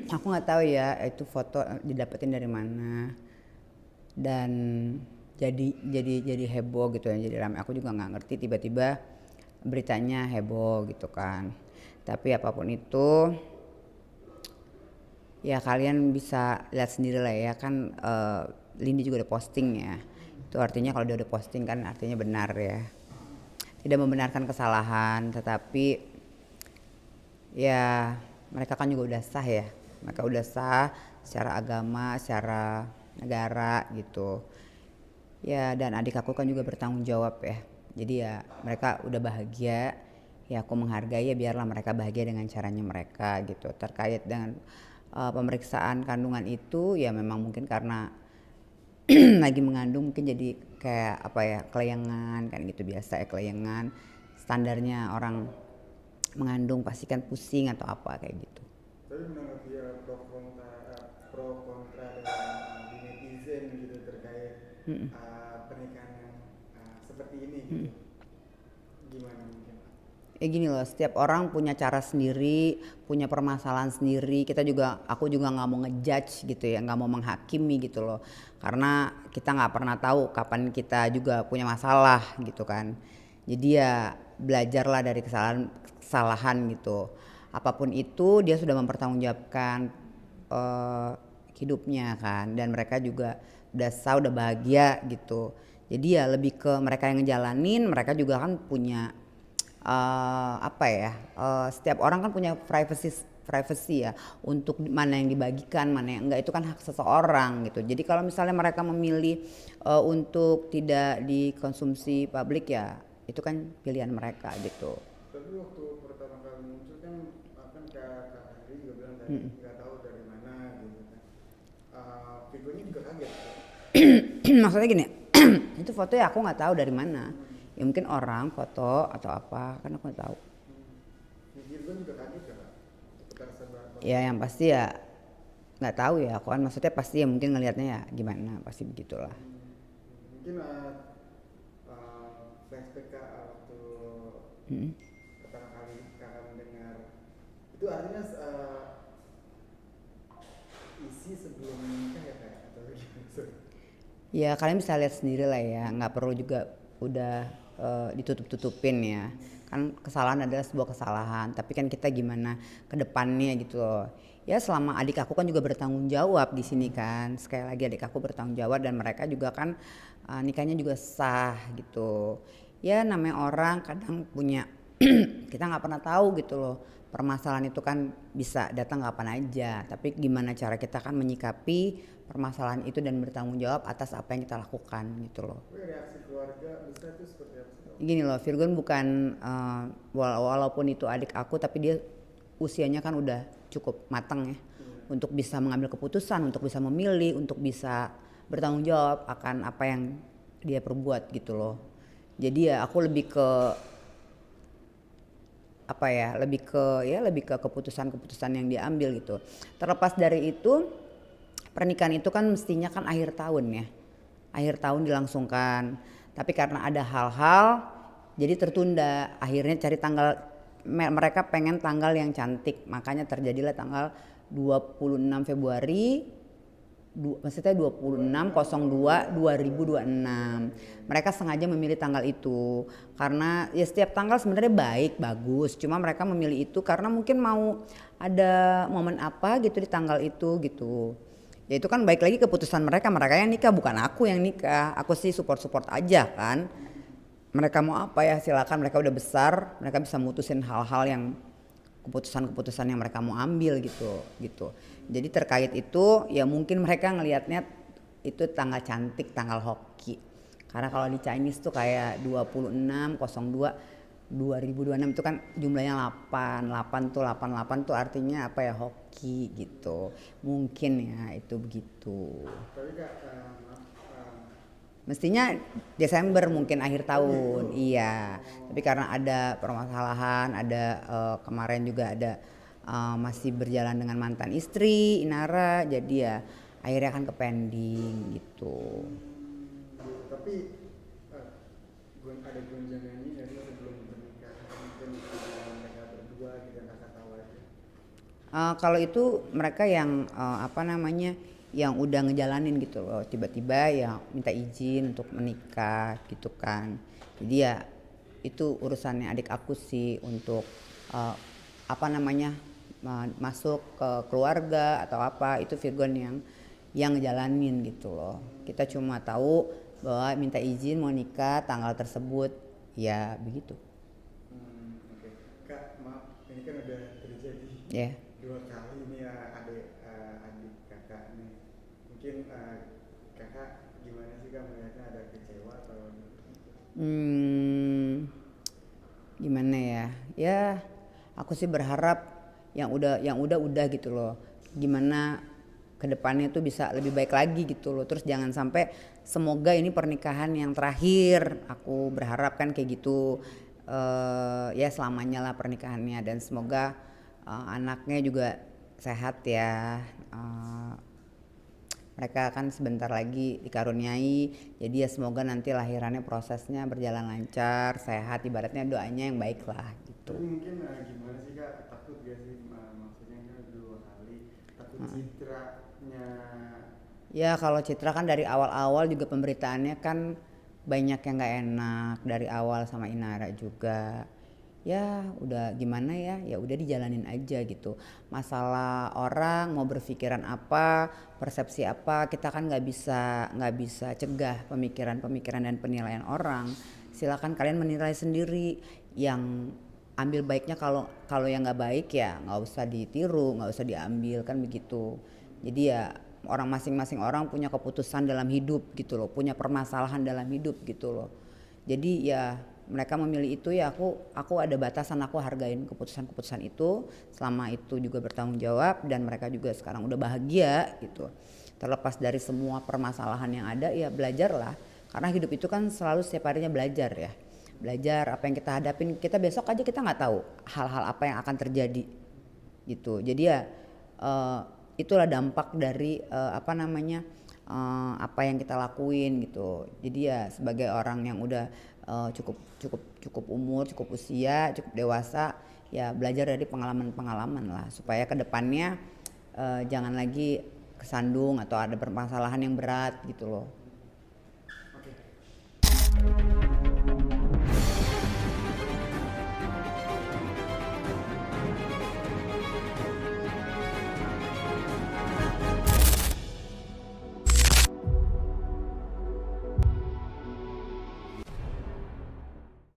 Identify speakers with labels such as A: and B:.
A: Aku nggak tahu ya itu foto didapetin dari mana dan jadi heboh gitu ya, jadi ramai. Aku juga nggak ngerti, tiba-tiba beritanya heboh gitu kan. Tapi apapun itu ya kalian bisa lihat sendiri lah ya kan, Lindi juga udah posting ya. Itu artinya kalau dia udah posting kan artinya benar ya. Tidak membenarkan kesalahan, tetapi ya mereka kan juga udah sah ya. Mereka udah sah secara agama, secara negara gitu. Ya dan adik aku kan juga bertanggung jawab ya. Jadi ya mereka udah bahagia. Ya aku menghargai ya, biarlah mereka bahagia dengan caranya mereka gitu. Terkait dengan pemeriksaan kandungan itu ya memang mungkin karena lagi mengandung mungkin jadi kayak apa ya, kelayangan kan gitu, biasa ya kelayangan. Standarnya orang mengandung pasti kan pusing atau apa kayak gitu.
B: Tapi menurut dia pro kontra dengan di netizen gitu terkait pernikahan yang seperti ini gitu, gimana mungkin?
A: Ya gini loh, setiap orang punya cara sendiri, punya permasalahan sendiri. Aku juga nggak mau ngejudge gitu ya, nggak mau menghakimi gitu loh. Karena kita nggak pernah tahu kapan kita juga punya masalah gitu kan. Jadi ya belajarlah dari kesalahan gitu. Apapun itu dia sudah mempertanggungjawabkan eh, hidupnya kan, dan mereka juga udah sah, udah bahagia gitu. Jadi ya lebih ke mereka yang ngejalanin, mereka juga kan punya apa ya, setiap orang kan punya privacy ya, untuk mana yang dibagikan mana yang enggak itu kan hak seseorang gitu. Jadi kalau misalnya mereka memilih untuk tidak dikonsumsi publik ya itu kan pilihan mereka gitu.
B: Tapi waktu pertama kali muncul kan Kak Henry juga bilang tadi nggak tahu dari mana gitu kan. Videonya juga kaget.
A: Maksudnya gini, itu foto ya aku nggak tahu dari mana, ya mungkin orang foto atau apa kan aku nggak tahu.
B: Virgon juga kaget ya Kak, sekitar sebar
A: Ya
B: bahwa
A: yang pasti ya nggak tahu ya aku kan, maksudnya pasti ya mungkin ngelihatnya ya gimana, pasti begitulah.
B: mungkin flashback Kak waktu
A: Hmm.
B: pertama kali Kakak mendengar itu artinya isi sebelum menikah ya Kak atau gimana?
A: Ya kalian bisa lihat sendiri lah ya, nggak perlu juga udah ditutup-tutupin ya. Kan kesalahan adalah sebuah kesalahan, tapi kan kita gimana ke depannya gitu loh. Ya selama adik aku kan juga bertanggung jawab di sini kan. Sekali lagi adik aku bertanggung jawab dan mereka juga kan nikahnya juga sah gitu. Ya namanya orang kadang punya kita nggak pernah tahu gitu loh, permasalahan itu kan bisa datang kapan aja, tapi gimana cara kita kan menyikapi permasalahan itu dan bertanggung jawab atas apa yang kita lakukan gitu loh.
B: Reaksi keluarga besar itu seperti apa sih Kak?
A: Gini loh, Virgon bukan walaupun itu adik aku tapi dia usianya kan udah cukup matang ya, untuk bisa mengambil keputusan, untuk bisa memilih, untuk bisa bertanggung jawab akan apa yang dia perbuat gitu loh. Jadi ya aku lebih ke apa ya, lebih ke keputusan-keputusan yang diambil gitu. Terlepas dari itu, pernikahan itu kan mestinya kan akhir tahun ya, akhir tahun dilangsungkan, tapi karena ada hal-hal jadi tertunda, akhirnya cari tanggal, mereka pengen tanggal yang cantik, makanya terjadilah tanggal 26 Februari, maksudnya 26/02/2026. Mereka sengaja memilih tanggal itu karena ya setiap tanggal sebenarnya baik bagus, cuma mereka memilih itu karena mungkin mau ada momen apa gitu di tanggal itu gitu. Ya itu kan baik lagi keputusan mereka, mereka yang nikah bukan aku yang nikah. Aku sih support aja kan. Mereka mau apa ya silakan, mereka udah besar, mereka bisa mutusin hal-hal yang keputusan-keputusan yang mereka mau ambil gitu. Jadi terkait itu ya mungkin mereka ngelihatnya itu tanggal cantik, tanggal hoki. Karena kalau di Chinese tuh kayak 26/02/2026 itu kan jumlahnya 8. 8 tuh artinya apa ya, hoki gitu. Mungkin ya itu begitu.
B: Tapi Kak, maaf,
A: Mestinya Desember mungkin akhir
B: oh gitu.
A: tahun, iya. Tapi
B: Oh,
A: karena ada permasalahan, ada kemarin juga ada masih berjalan dengan mantan istri Inara, jadi ya akhirnya kan ke pending gitu.
B: gitu. Tapi eh, ada gonjangan ini dari sebelum pernikahan mungkin mereka berdua gitu yang Kakak tahu aja.
A: Kalau itu mereka yang apa namanya, yang udah ngejalanin gitu loh, tiba-tiba ya minta izin untuk menikah gitu kan. Jadi ya itu urusannya adik aku sih untuk uh, apa namanya, masuk ke keluarga atau apa, itu Virgon yang ngejalanin gitu loh. Kita cuma tahu bahwa minta izin mau nikah tanggal tersebut, ya begitu.
B: Oke. Kak, maaf, ini kan udah terjadi
A: Ya. Yeah.
B: 2 kali nih ya adik kakak nih. Mungkin kakak gimana sih kak melihatnya, ada kecewa atau
A: Hmm, gimana ya? Ya, aku sih berharap yang udah gitu loh. Gimana kedepannya tuh bisa lebih baik lagi gitu loh. Terus jangan sampai, semoga ini pernikahan yang terakhir. Aku berharap kan kayak gitu. Ya selamanya lah pernikahannya, dan semoga anaknya juga sehat ya. Eh, Mereka kan sebentar lagi dikaruniai, jadi ya semoga nanti lahirannya prosesnya berjalan lancar, sehat, ibaratnya doanya yang baik lah gitu.
B: tapi mungkin gimana sih kak, takut gak sih maksudnya kan 2 kali, takut citranya.
A: Ya kalau Citra kan dari awal-awal juga pemberitaannya kan banyak yang nggak enak dari awal sama Inara juga. Ya udah gimana ya, ya udah dijalanin aja gitu. Masalah orang mau berpikiran apa, persepsi apa, kita kan nggak bisa cegah pemikiran-pemikiran dan penilaian orang. Silakan kalian menilai sendiri. Yang ambil baiknya, kalau kalau yang nggak baik ya nggak usah ditiru, nggak usah diambil kan begitu. Jadi ya orang, masing-masing orang punya keputusan dalam hidup gitu loh, punya permasalahan dalam hidup gitu loh. Jadi ya mereka memilih itu, ya aku ada batasan, aku hargain keputusan-keputusan itu, selama itu juga bertanggung jawab dan mereka juga sekarang udah bahagia gitu. Terlepas dari semua permasalahan yang ada, ya belajarlah, karena hidup itu kan selalu setiap harinya belajar ya. Belajar apa yang kita hadapin, kita besok aja kita nggak tahu hal-hal apa yang akan terjadi gitu. Jadi ya uh, itulah dampak dari apa namanya, apa yang kita lakuin gitu. Jadi ya sebagai orang yang udah cukup cukup cukup umur, cukup usia, cukup dewasa, ya belajar dari pengalaman-pengalaman lah, supaya kedepannya jangan lagi kesandung atau ada permasalahan yang berat gitu loh.
B: Oke.